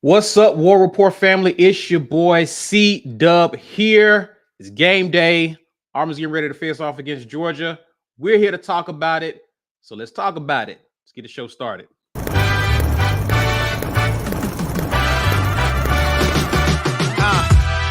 What's up, War Report family? It's your boy C Dub here. It's game day. Auburn's getting ready to face off against Georgia. We're here to talk about it. So let's talk about it. Let's get the show started.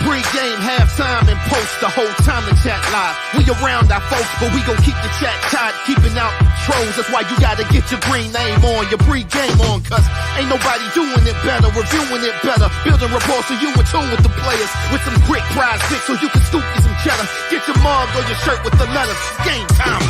Pre-game, halftime, and post the whole time the chat live. We around our folks, but we gon' keep the chat tight, keeping out trolls. That's why you gotta get your green name on, your pre-game on, cause ain't nobody doing it better, reviewing it better, building rapport so you in tune with the players, with some quick prize picks so you can scoop you some cheddar. Get your mug or your shirt with the letters. Game time.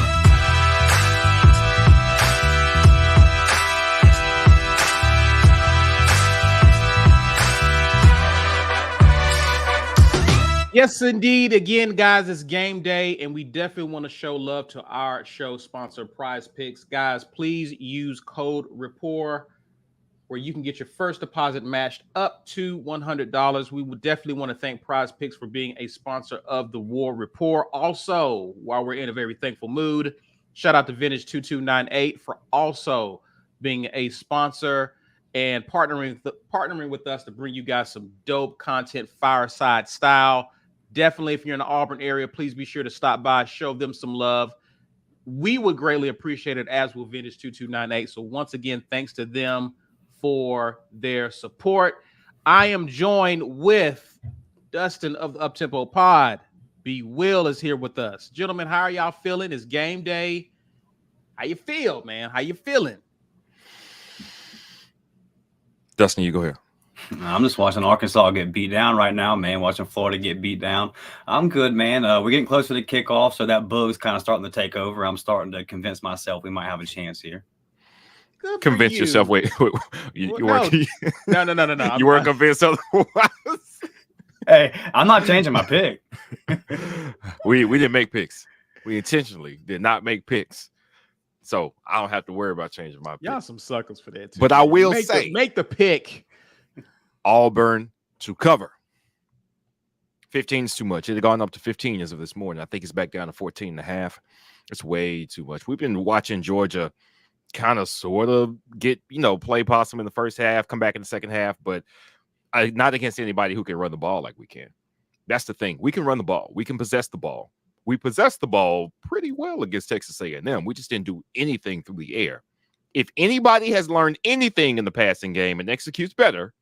Yes, indeed. Again, guys, it's game day, and we definitely want to show love to our show sponsor, Prize Picks. Guys, please use code RAPPORT where you can get your first deposit matched up to $100. We would definitely want to thank Prize Picks for being a sponsor of the War Report. Also, while we're in a very thankful mood, shout out to Vintage2298 for also being a sponsor and partnering with us to bring you guys some dope content, fireside style. Definitely, if you're in the Auburn area, please be sure to stop by, show them some love. We would greatly appreciate it, as will Vintage2298. So once again, thanks to them for their support. I am joined with Dustin of the Uptempo Pod. B. Will is here with us. Gentlemen, how are y'all feeling? It's game day. How you feel, man? How you feeling? Dustin, you go here. I'm just watching Arkansas get beat down right now, man. Watching Florida get beat down. I'm good, man. We're getting closer to kickoff, so that bug's kind of starting to take over. I'm starting to convince myself we might have a chance here. Convince yourself. Wait, you weren't. No. You weren't convinced otherwise. Hey, I'm not changing my pick. We didn't make picks. We intentionally did not make picks. So I don't have to worry about changing my pick. Y'all some suckers for that, too. But I will make the pick. Auburn to cover. 15 is too much. It had gone up to 15 as of this morning. I think it's back down to 14 and a half. It's way too much. We've been watching Georgia kind of sort of get, play possum in the first half, come back in the second half, but not against anybody who can run the ball like we can. That's the thing. We can run the ball. We can possess the ball. We possessed the ball pretty well against Texas A&M. We just didn't do anything through the air. If anybody has learned anything in the passing game and executes better,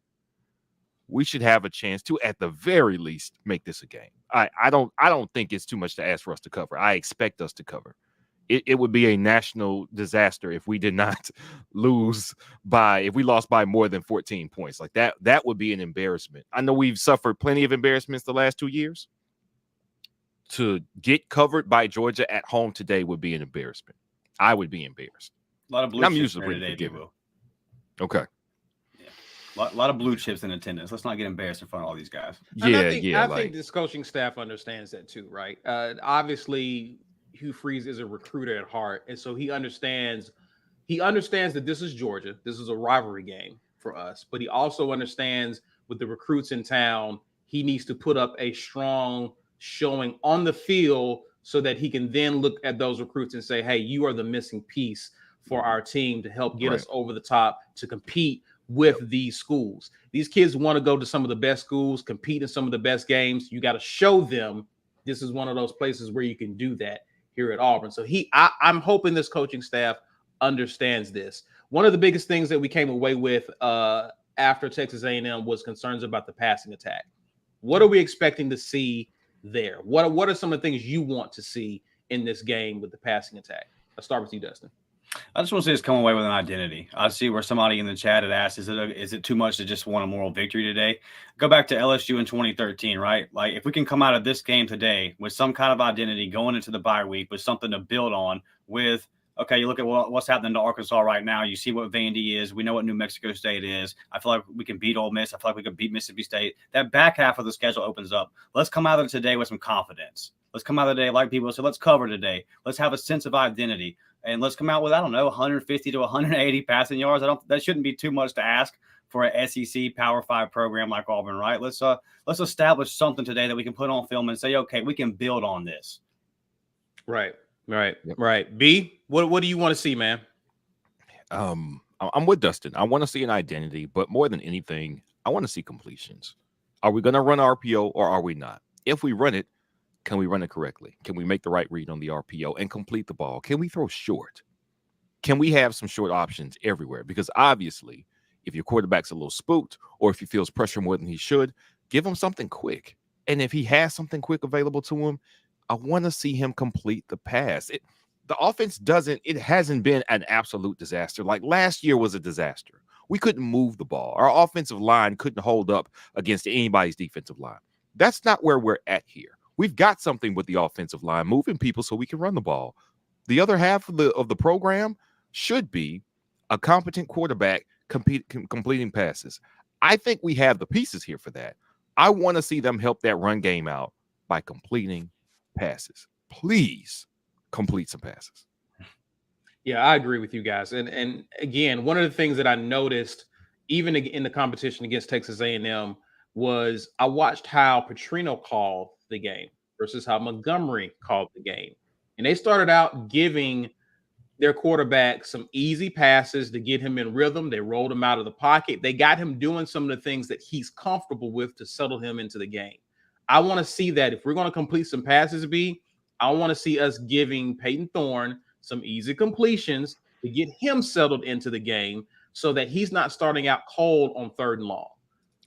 we should have a chance to, at the very least, make this a game. I don't think it's too much to ask for us to cover. I expect us to cover. It would be a national disaster if we did not if we lost by more than 14 points. Like that would be an embarrassment. I know we've suffered plenty of embarrassments the last 2 years. To get covered by Georgia at home today would be an embarrassment. I would be embarrassed. A lot of blue I'm chips usually pretty today, forgiving. Okay. A lot of blue chips in attendance. Let's not get embarrassed in front of all these guys. I think this coaching staff understands that too, right? Obviously, Hugh Freeze is a recruiter at heart, and so he understands that this is Georgia. This is a rivalry game for us, but he also understands with the recruits in town, he needs to put up a strong showing on the field so that he can then look at those recruits and say, hey, you are the missing piece for our team to help get us over the top to compete with these schools. These kids want to go to some of the best schools, compete in some of the best games. You got to show them this is one of those places where you can do that here at Auburn. So I'm hoping this coaching staff understands this. One of the biggest things that we came away with after Texas A&M was concerns about the passing attack. What are we expecting to see there? What are some of the things you want to see in this game with the passing attack? Let's start with you, Dustin. I just want to say it's come away with an identity. I see where somebody in the chat had asked, is it too much to just want a moral victory today? Go back to LSU in 2013, right? Like, if we can come out of this game today with some kind of identity going into the bye week with something to build on with, okay, you look at what's happening to Arkansas right now. You see what Vandy is. We know what New Mexico State is. I feel like we can beat Ole Miss. I feel like we can beat Mississippi State. That back half of the schedule opens up. Let's come out of it today with some confidence. Let's come out of the day like people say, let's cover today. Let's have a sense of identity. And let's come out with, 150 to 180 passing yards. That shouldn't be too much to ask for an SEC Power 5 program like Auburn, right? Let's establish something today that we can put on film and say, okay, we can build on this. Right. B, what do you want to see, man? I'm with Dustin. I want to see an identity, but more than anything, I want to see completions. Are we going to run RPO or are we not? If we run it, can we run it correctly? Can we make the right read on the RPO and complete the ball? Can we throw short? Can we have some short options everywhere? Because obviously, if your quarterback's a little spooked or if he feels pressure more than he should, give him something quick. And if he has something quick available to him, I want to see him complete the pass. The offense it hasn't been an absolute disaster. Like last year was a disaster. We couldn't move the ball. Our offensive line couldn't hold up against anybody's defensive line. That's not where we're at here. We've got something with the offensive line, moving people so we can run the ball. The other half of the program should be a competent quarterback completing passes. I think we have the pieces here for that. I want to see them help that run game out by completing passes. Please complete some passes. Yeah, I agree with you guys. And again, one of the things that I noticed, even in the competition against Texas A&M, was I watched how Petrino called the game versus how Montgomery called the game. And they started out giving their quarterback some easy passes to get him in rhythm. They rolled him out of the pocket. They got him doing some of the things that he's comfortable with to settle him into the game. I want to see that. If we're going to complete some passes, I want to see us giving Peyton Thorne some easy completions to get him settled into the game so that he's not starting out cold on 3rd and long,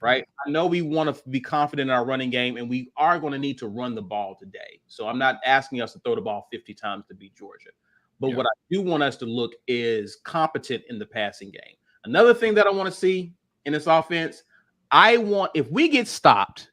right? I know we want to be confident in our running game, and we are going to need to run the ball today. So I'm not asking us to throw the ball 50 times to beat Georgia. But what I do want us to look is competent in the passing game. Another thing that I want to see in this offense, if we get stopped,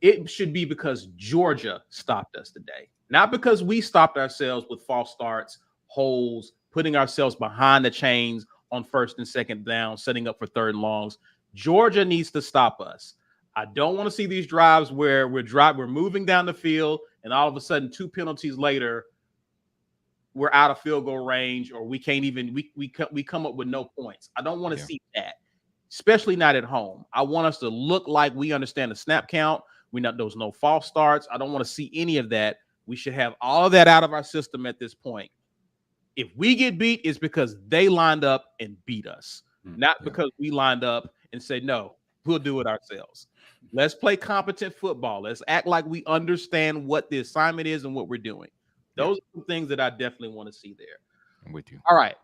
it should be because Georgia stopped us today. Not because we stopped ourselves with false starts, holes, putting ourselves behind the chains on 1st and 2nd down, setting up for 3rd and longs. Georgia needs to stop us. I don't want to see these drives where we're moving down the field and all of a sudden 2 penalties later, we're out of field goal range or we can't even we come up with no points. I don't want to see that, especially not at home. I want us to look like we understand the snap count. There's no false starts. I don't want to see any of that. We should have all of that out of our system at this point. If we get beat, it's because they lined up and beat us, not because we lined up and said, no, we'll do it ourselves. Let's play competent football. Let's act like we understand what the assignment is and what we're doing. Those are some things that I definitely want to see there. I'm with you. All right.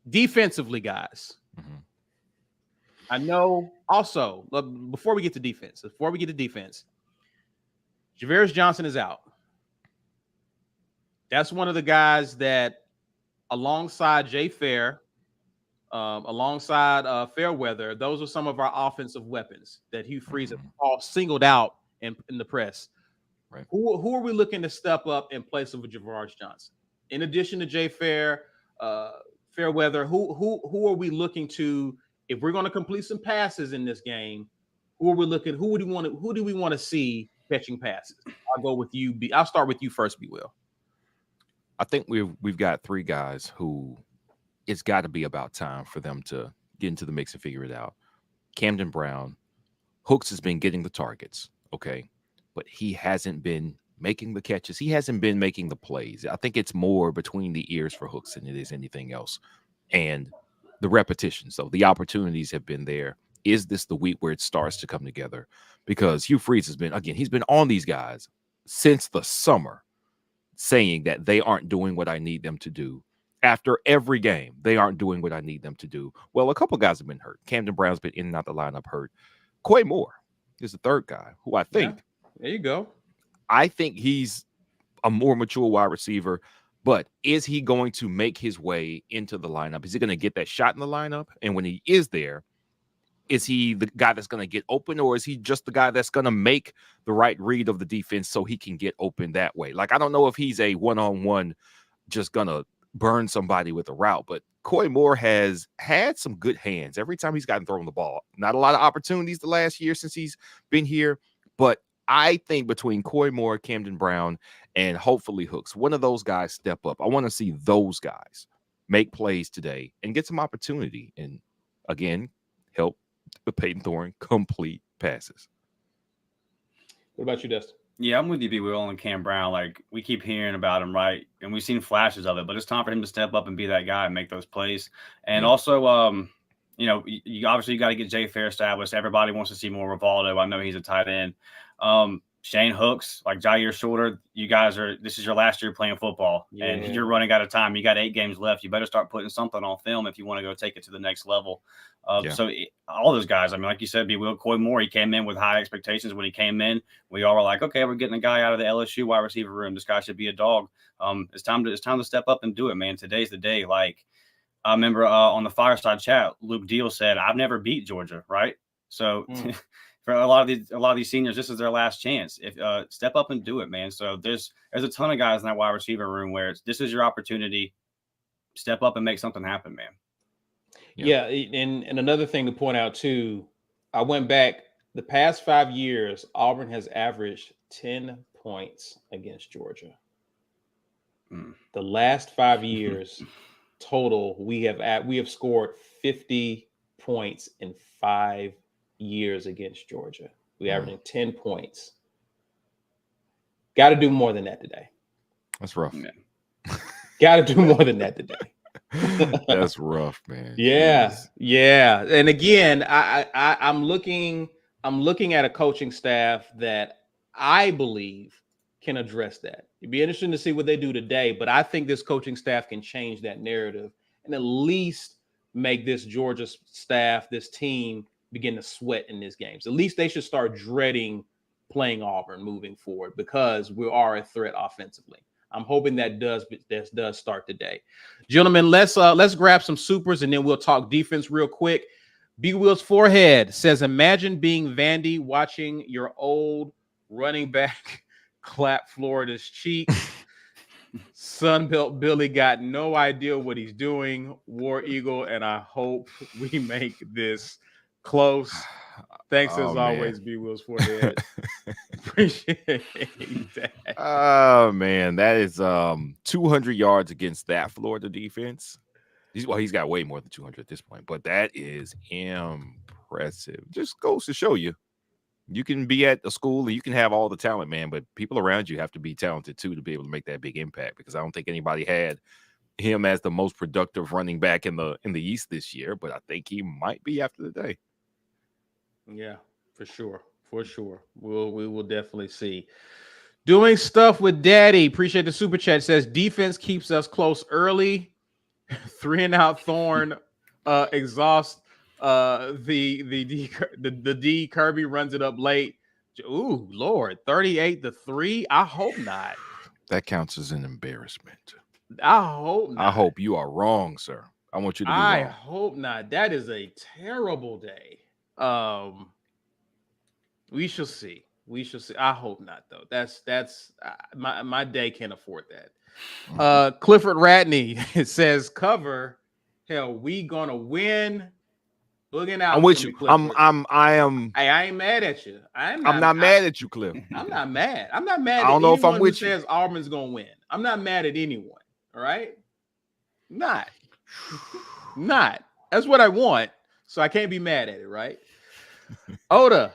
Defensively, guys. Mm-hmm. I know also, before we get to defense, Javarius Johnson is out. That's one of the guys that, alongside Jay Fair, alongside Fairweather, those are some of our offensive weapons that Hugh Freeze has all singled out in the press. Right. Who are we looking to step up in place of Javarius Johnson? In addition to Jay Fair, Fairweather, who are we looking to, if we're going to complete some passes in this game? Who do we want to see catching passes? I'll go with you. I'll start with you first, B. Will. I think we've got 3 guys who it's got to be about time for them to get into the mix and figure it out. Camden Brown, Hooks has been getting the targets, okay, but he hasn't been making the catches. He hasn't been making the plays. I think it's more between the ears for Hooks than it is anything else. And the repetitions, though, the opportunities have been there. Is this the week where it starts to come together? Because Hugh Freeze he's been on these guys since the summer, saying that they aren't doing what I need them to do. After every game, they aren't doing what I need them to do. Well, a couple guys have been hurt. Camden Brown's been in and out the lineup hurt. Quay Moore is the 3rd guy who I think. Yeah, there you go. I think he's a more mature wide receiver, but is he going to make his way into the lineup? Is he going to get that shot in the lineup? And when he is there, is he the guy that's going to get open, or is he just the guy that's going to make the right read of the defense so he can get open that way? Like, I don't know if he's a one-on-one just going to burn somebody with a route, but Quay Moore has had some good hands every time he's gotten thrown the ball. Not a lot of opportunities the last year since he's been here, but I think between Quay Moore, Camden Brown, and hopefully Hooks, one of those guys step up. I want to see those guys make plays today and get some opportunity and, again, help Peyton Thorne complete passes. What about you, Dustin? Yeah, I'm with you, B. Will and Cam Brown. Like, we keep hearing about him, right? And we've seen flashes of it, but it's time for him to step up and be that guy and make those plays. And also, you know, you obviously got to get Jay Fair established. Everybody wants to see more Rivaldo. I know he's a tight end. Shane Hooks, like Jair Shorter, you guys this is your last year playing football, and you're running out of time. You got 8 games left. You better start putting something on film if you want to go take it to the next level. So all those guys, I mean, like you said, Will Coy Moore, he came in with high expectations when he came in. We all were like, okay, we're getting a guy out of the LSU wide receiver room. This guy should be a dog. It's time to step up and do it, man. Today's the day. Like, I remember on the Fireside Chat, Luke Deal said, "I've never beat Georgia," right? So for a lot of these seniors, this is their last chance. If step up and do it, man. So there's a ton of guys in that wide receiver room where this is your opportunity. Step up and make something happen, man. Yeah, and another thing to point out too, I went back the past 5 years. Auburn has averaged 10 points against Georgia. The last 5 years total, we have scored 50 points in 5 years against Georgia. We averaging 10 points. Got to do more than that today. That's rough. Got to do more than that today. That's rough, man. Yeah, Jeez. yeah. And again, I'm looking at a coaching staff that I believe can address that. It'd be interesting to see what they do today, but I think this coaching staff can change that narrative and at least make this Georgia staff, this team, begin to sweat in these games. At least they should start dreading playing Auburn moving forward because we are a threat offensively. I'm hoping that does start today. Gentlemen, let's grab some supers and then we'll talk defense real quick. B Will's forehead says, imagine being Vandy watching your old running back clap Florida's cheek. Sunbelt Billy got no idea what he's doing. War Eagle, and I hope we make this close. Thanks as always, B Will's forehead. Appreciate that. Oh man, that is 200 yards against that Florida defense. He's got way more than 200 at this point, but that is impressive. Just goes to show you can be at a school and you can have all the talent, man, but people around you have to be talented too to be able to make that big impact, because I don't think anybody had him as the most productive running back in the East this year, but I think he might be after the day. Yeah, for sure. We will definitely see. Doing stuff with Daddy. Appreciate the super chat. Says defense keeps us close early. 3-and-out Thorn exhaust. The D Kirby runs it up late. Ooh, Lord, 38-3. I hope not. That counts as an embarrassment. I hope not. I hope you are wrong, sir. I want you to be wrong. I hope not. That is a terrible day. We shall see. I hope not, though. That's my day can't afford that. Clifford Ratney says cover. Hell, we gonna win. Looking out. I'm with you. I am. Hey, I ain't mad at you. I'm not mad at you, Cliff. I'm not mad. I'm not mad. I don't know if I'm with you. Says Auburn's gonna win. I'm not mad at anyone. All right. Not. That's what I want. So I can't be mad at it, right? Oda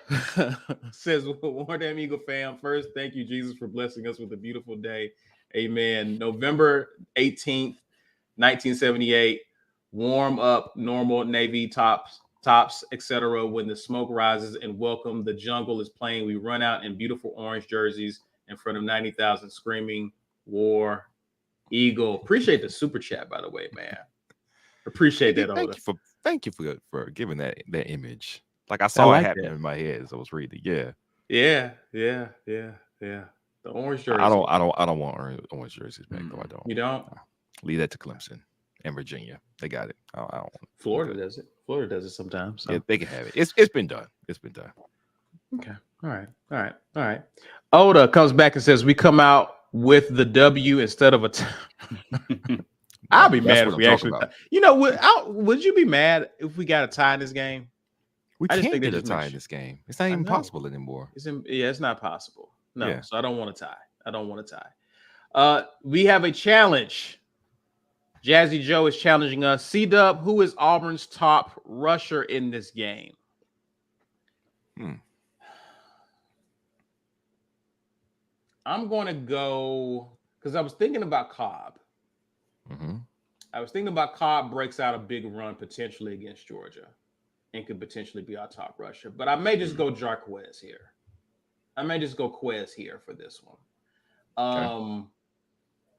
says, War Damn Eagle fam, first, thank you, Jesus, for blessing us with a beautiful day. Amen. November 18th, 1978, warm up normal Navy tops, etc. When the smoke rises and welcome the jungle is playing, we run out in beautiful orange jerseys in front of 90,000 screaming War Eagle. Appreciate the super chat, by the way, man. Appreciate that, Oda. Thank you for giving that image. Like I saw it happening in my head as I was reading. Yeah. The orange jersey. I don't want orange jerseys back though. I don't. You don't? Leave that to Clemson and Virginia. They got it. I don't want it. Florida does it. Florida does it sometimes. So. Yeah, they can have it. It's been done. Okay. All right. Oda comes back and says we come out with the W instead of a I'll be mad if we actually. You know, would you be mad if we got a tie in this game? We can't get a tie in this game. It's not even possible anymore. It's not possible. No, yeah. So I don't want to tie. We have a challenge. Jazzy Joe is challenging us. C-Dub, who is Auburn's top rusher in this game? I'm going to go because I was thinking about Cobb. Mm-hmm. I was thinking about Cobb breaks out a big run potentially against Georgia and could potentially be our top rusher. But I may just go Jarquez here. I may just go Quez here for this one. Okay.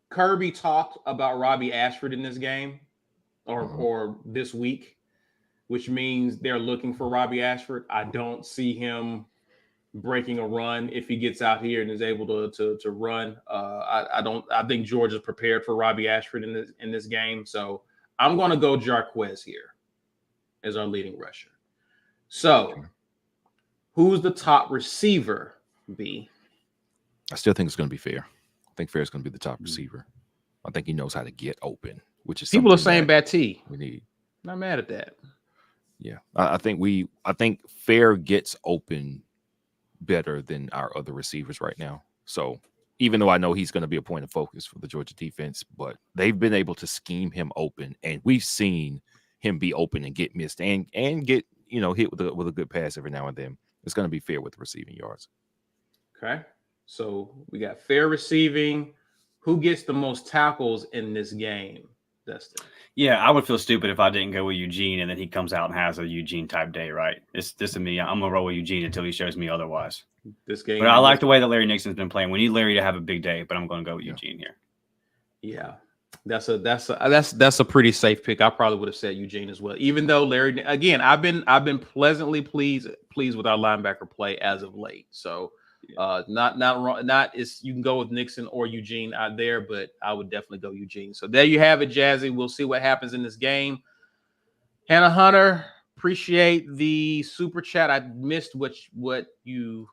Kirby talked about Robbie Ashford in this game or this week, which means they're looking for Robbie Ashford. I don't see him breaking a run if he gets out here and is able to run. I don't. I think Georgia's prepared for Robbie Ashford in this game, so I'm going to go Jarquez here as our leading rusher. So, who's the top receiver? B. I still think it's going to be Fair. I think Fair is going to be the top receiver. I think he knows how to get open, which is people are saying Batty. We need. Not mad at that. Yeah, I think Fair gets open better than our other receivers right now. So even though I know he's going to be a point of focus for the Georgia defense, but they've been able to scheme him open, and we've seen him be open and get missed and get hit with a good pass every now and then. It's going to be Fair with receiving yards. Okay, so we got Fair receiving. Who gets the most tackles in this game, Dustin? Yeah, I would feel stupid if I didn't go with Eugene and then he comes out and has a Eugene type day, right? It's this to me. I'm gonna roll with Eugene until he shows me otherwise. This game, but I like the way that Larry Nixon's been playing. We need Larry to have a big day, but I'm going to go with Eugene here. Yeah, that's a pretty safe pick. I probably would have said Eugene as well. Even though Larry, again, I've been pleasantly pleased with our linebacker play as of late. So. Not is you can go with Nixon or Eugene out there, but I would definitely go Eugene. So there you have it, Jazzy. We'll see what happens in this game. Hannah Hunter, appreciate the super chat. I missed what you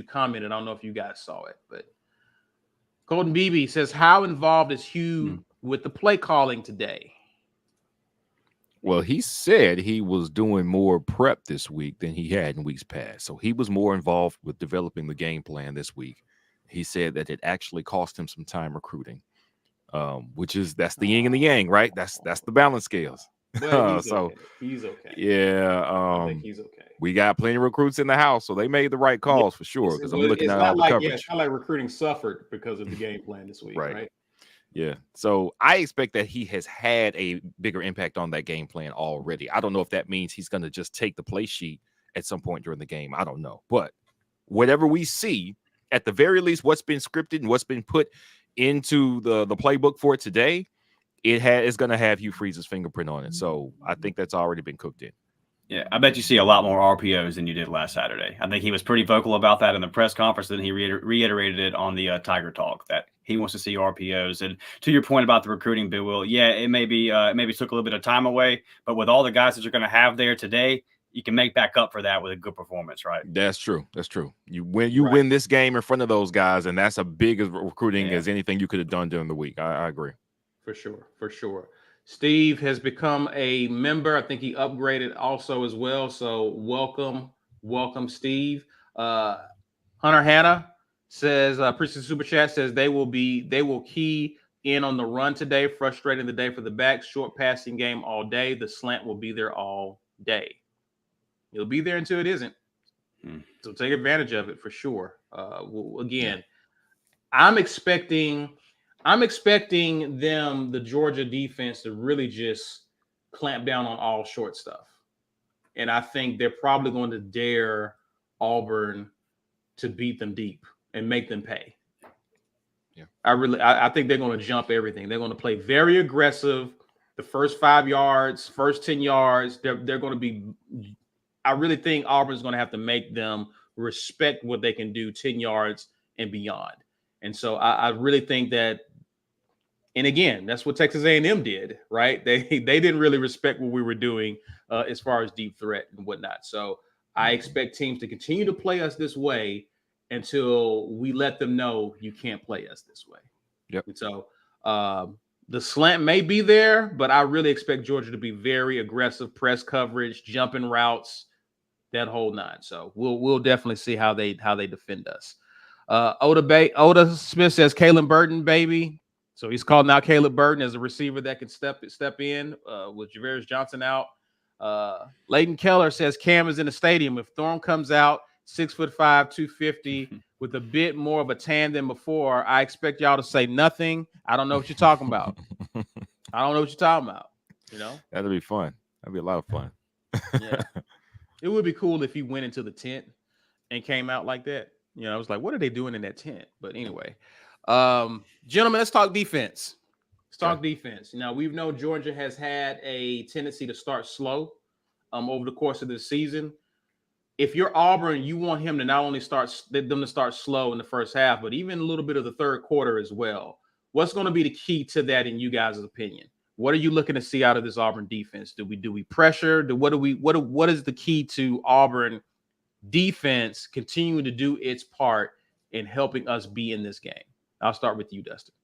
commented. I don't know if you guys saw it, but Golden BB says, how involved is Hugh with the play calling today? Well, he said he was doing more prep this week than he had in weeks past. So he was more involved with developing the game plan this week. He said that it actually cost him some time recruiting, that's the yin and the yang, right? That's the balance scales. Well, he's okay. Yeah. I think he's okay. We got plenty of recruits in the house, so they made the right calls for sure. Because I'm looking at all the coverage. It's not like recruiting suffered because of the game plan this week, right? Yeah. So I expect that he has had a bigger impact on that game plan already. I don't know if that means he's going to just take the play sheet at some point during the game. I don't know. But whatever we see, at the very least, what's been scripted and what's been put into the playbook for it today, is going to have Hugh Freeze's fingerprint on it. So I think that's already been cooked in. Yeah, I bet you see a lot more RPOs than you did last Saturday. I think he was pretty vocal about that in the press conference, and he reiterated it on the Tiger Talk that he wants to see RPOs. And to your point about the recruiting, Bill, Will, yeah, it maybe took a little bit of time away, but with all the guys that you're going to have there today, you can make back up for that with a good performance, right? That's true. That's true. You win this game in front of those guys, and that's a big as recruiting as anything you could have done during the week. I agree. For sure. Steve has become a member. I think he upgraded also as well. So welcome, Steve. Hunter Hannah says, appreciate the super chat, says they will key in on the run today, frustrating the day for the backs, short passing game all day. The slant will be there all day. It'll be there until it isn't. So take advantage of it for sure. I'm expecting the Georgia defense to really just clamp down on all short stuff. And I think they're probably going to dare Auburn to beat them deep and make them pay. Yeah. I think they're going to jump everything. They're going to play very aggressive. The first 5 yards, first 10 yards, they're going to be – I really think Auburn's going to have to make them respect what they can do 10 yards and beyond. And so I really think that – and again, that's what Texas A&M did, right? They didn't really respect what we were doing as far as deep threat and whatnot. So I expect teams to continue to play us this way until we let them know you can't play us this way. Yep. And so the slant may be there, but I really expect Georgia to be very aggressive, press coverage, jumping routes, that whole nine. So we'll definitely see how they defend us. Oda Smith says Caleb Burton, baby. So he's calling out Caleb Burton as a receiver that can step in with Javarius Johnson out. Leighton Keller says Cam is in the stadium. If Thorne comes out 6'5", 250 with a bit more of a tan than before, I expect y'all to say nothing. I don't know what you're talking about. I don't know what you're talking about. You know, That'll be fun. That'd be a lot of fun. yeah, it would be cool if he went into the tent and came out like that. You know, I was like, what are they doing in that tent? But anyway, gentlemen, let's talk defense. Let's talk defense. Now, we've known Georgia has had a tendency to start slow over the course of this season. If you're Auburn, you want him to not only start slow in the first half, but even a little bit of the third quarter as well. What's going to be the key to that in you guys' opinion? What are you looking to see out of this Auburn defense? Do we pressure? What is the key to Auburn defense continuing to do its part in helping us be in this game? I'll start with you, Dustin.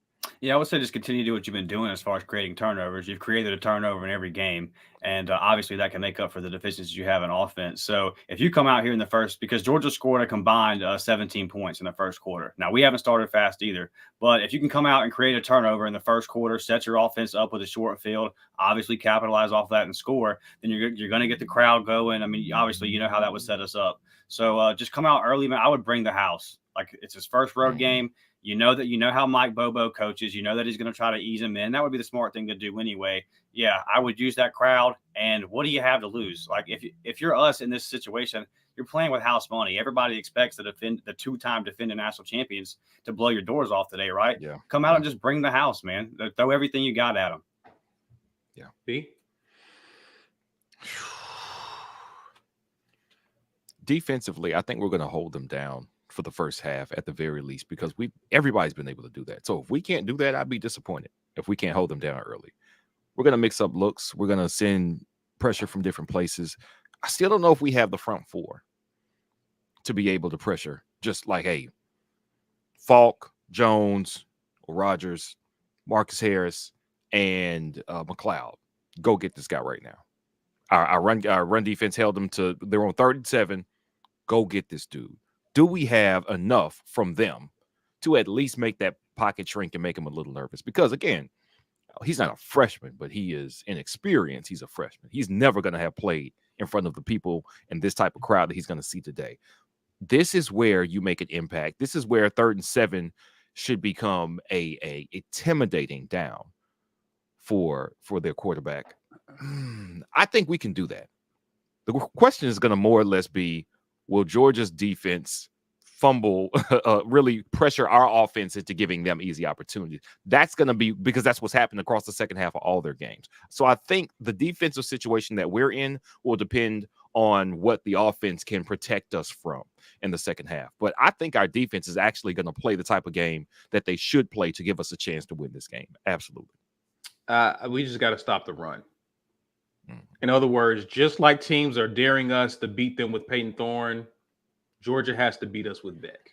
Yeah, I would say just continue to do what you've been doing as far as creating turnovers. You've created a turnover in every game, and obviously that can make up for the deficiencies you have in offense. So if you come out here in the first, because Georgia scored a combined 17 points in the first quarter. Now, we haven't started fast either, but if you can come out and create a turnover in the first quarter, set your offense up with a short field, obviously capitalize off that and score, then you're going to get the crowd going. I mean, obviously, you know how that would set us up. So just come out early, man. I would bring the house. Like, it's his first road game. You know how Mike Bobo coaches. You know that he's going to try to ease him in. That would be the smart thing to do anyway. Yeah, I would use that crowd. And what do you have to lose? Like, if you're us in this situation, you're playing with house money. Everybody expects the two-time defending national champions to blow your doors off today, right? Yeah. Come out and just bring the house, man. Throw everything you got at them. Yeah. B. Defensively, I think we're going to hold them down for the first half at the very least, because everybody's been able to do that. So if we can't do that, I'd be disappointed if we can't hold them down early. We're going to mix up looks. We're going to send pressure from different places. I still don't know if we have the front four to be able to pressure, just like, hey, Falk, Jones, Rogers, Marcus Harris, and McLeod. Go get this guy right now. Our run defense held them to, they're on 37. Go get this dude. Do we have enough from them to at least make that pocket shrink and make him a little nervous? Because, again, he's not a freshman, but he is inexperienced. He's a freshman. He's never going to have played in front of the people and this type of crowd that he's going to see today. This is where you make an impact. This is where 3rd and 7 should become a intimidating down for their quarterback. I think we can do that. The question is going to more or less be, will Georgia's defense fumble, really pressure our offense into giving them easy opportunities? That's going to be, because that's what's happened across the second half of all their games. So I think the defensive situation that we're in will depend on what the offense can protect us from in the second half. But I think our defense is actually going to play the type of game that they should play to give us a chance to win this game. Absolutely. We just got to stop the run. In other words, just like teams are daring us to beat them with Peyton Thorne, Georgia has to beat us with Beck.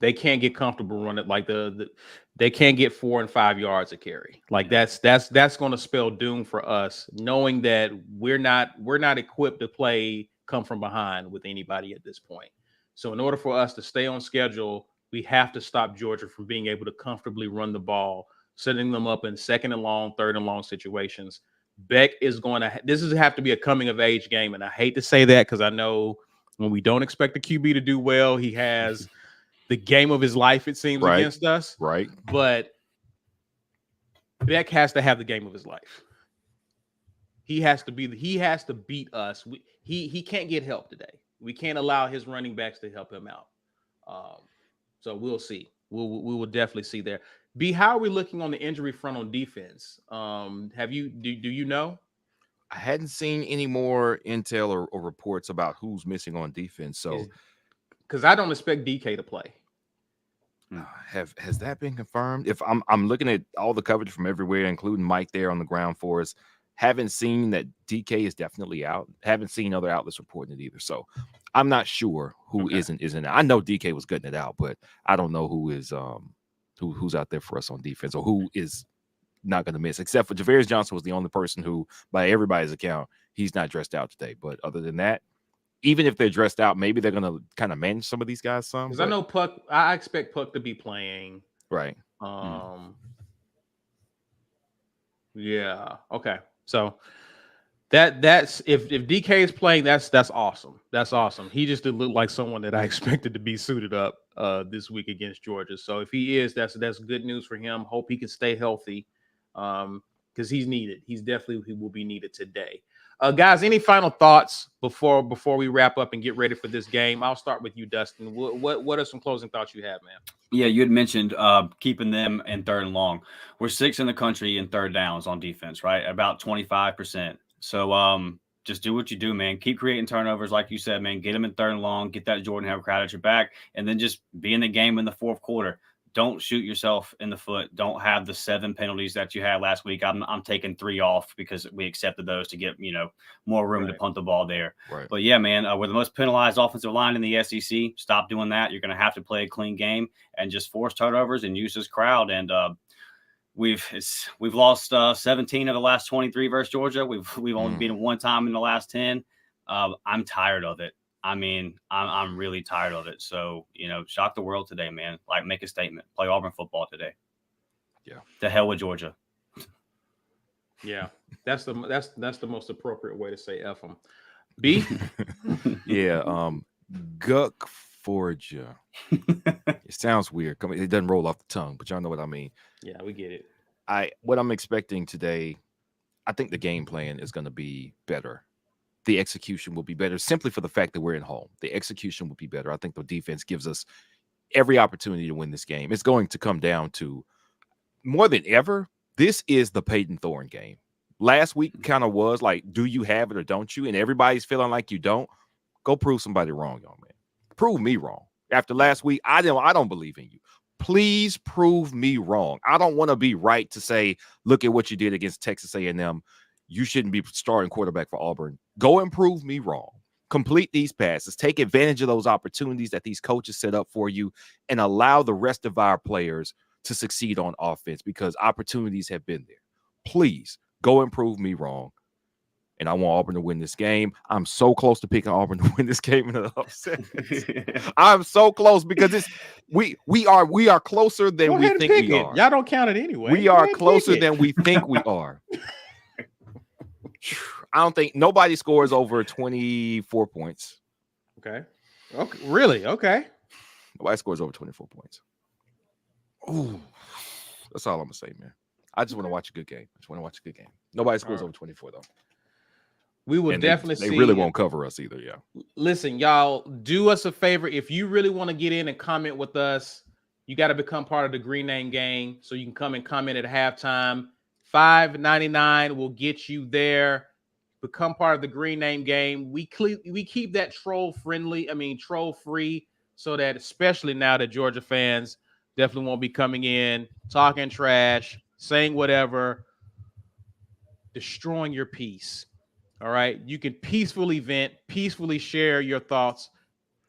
They can't get comfortable running like they can't get 4 and 5 yards a carry. Like that's going to spell doom for us, knowing that we're not equipped to play come from behind with anybody at this point. So in order for us to stay on schedule, we have to stop Georgia from being able to comfortably run the ball, setting them up in 2nd and long, 3rd and long situations. Beck is going to – this is have to be a coming-of-age game, and I hate to say that because I know when we don't expect the QB to do well, he has the game of his life, it seems, against us. Right. But Beck has to have the game of his life. He has to beat us. He can't get help today. We can't allow his running backs to help him out. So we'll see. We will definitely see there. B, how are we looking on the injury front on defense? Do you know? I hadn't seen any more intel or reports about who's missing on defense. So, because I don't expect DK to play. Has that been confirmed? If I'm looking at all the coverage from everywhere, including Mike there on the ground for us, haven't seen that DK is definitely out. Haven't seen other outlets reporting it either. So I'm not sure who isn't. I know DK was gutting it out, but I don't know who is who's out there for us on defense or who is not going to miss, except for Javarius Johnson was the only person who, by everybody's account, he's not dressed out today. But other than that, even if they're dressed out, maybe they're going to kind of manage some of these guys some. Because I know Puck, I expect Puck to be playing. Right. Yeah. Okay. So that's if DK is playing, that's awesome. That's awesome. He just didn't look like someone that I expected to be suited up this week against Georgia. So if he is, that's good news for him. Hope he can stay healthy because he's needed. He will be needed today. Guys, any final thoughts before we wrap up and get ready for this game? I'll start with you, Dustin. What are some closing thoughts you have, man? Yeah, you had mentioned keeping them in 3rd and long. We're 6th in the country in 3rd downs on defense, right? About 25%. So just do what you do, man. Keep creating turnovers, like you said, man. Get them in 3rd and long. Get that Jordan Howard crowd at your back, and then just be in the game in the 4th quarter. Don't shoot yourself in the foot. Don't have the 7 penalties that you had last week. I'm taking 3 off because we accepted those to get more room to punt the ball there. Right. But yeah, man, we're the most penalized offensive line in the SEC. Stop doing that. You're going to have to play a clean game and just force turnovers and use this crowd. And we've lost 17 of the last 23 versus Georgia. We've only beaten 1 time in the last 10. I'm tired of it. I mean, I'm really tired of it. So, shock the world today, man. Like, make a statement. Play Auburn football today. Yeah. To hell with Georgia. Yeah, that's the most appropriate way to say F them. B? Yeah, Guck Forgia. It sounds weird. It doesn't roll off the tongue, but y'all know what I mean. Yeah, we get it. What I'm expecting today, I think the game plan is going to be better. The execution will be better simply for the fact that we're at home. The execution will be better. I think the defense gives us every opportunity to win this game. It's going to come down to, more than ever, this is the Peyton Thorne game. Last week kind of was like, do you have it or don't you? And everybody's feeling like you don't. Go prove somebody wrong, young man. Prove me wrong. After last week, I don't believe in you. Please prove me wrong. I don't want to be right to say, look at what you did against Texas A&M. You shouldn't be starting quarterback for Auburn. Go and prove me wrong. Complete these passes. Take advantage of those opportunities that these coaches set up for you and allow the rest of our players to succeed on offense because opportunities have been there. Please go and prove me wrong. And I want Auburn to win this game. I'm so close to picking Auburn to win this game in an upset. I'm so close because we are closer than we think we are. Y'all don't count it anyway. We are closer than we think we are. I don't think nobody scores over 24 points. Okay. Really? Okay. Nobody scores over 24 points. Ooh. That's all I'm gonna say, man. I just want to watch a good game. Nobody scores over 24 though. We will definitely see. They really won't cover us either. Yeah. Listen, y'all, do us a favor. If you really want to get in and comment with us, you got to become part of the Green Name Gang. So you can come and comment at halftime. $5.99 will get you there. Become part of the Green Name Game. We keep that troll free, so that especially now that Georgia fans definitely won't be coming in, talking trash, saying whatever, destroying your peace. All right. You can peacefully vent, peacefully share your thoughts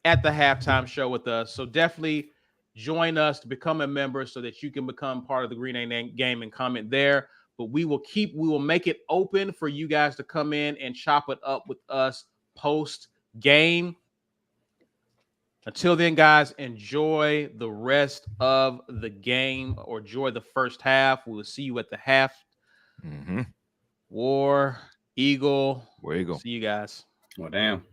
at the halftime show with us. So definitely join us to become a member so that you can become part of the Green Name Game and comment there. But we will make it open for you guys to come in and chop it up with us post game. Until then, guys, enjoy the rest of the game or enjoy the first half. We will see you at the half. Mm-hmm. War Eagle. See you guys. Well, damn.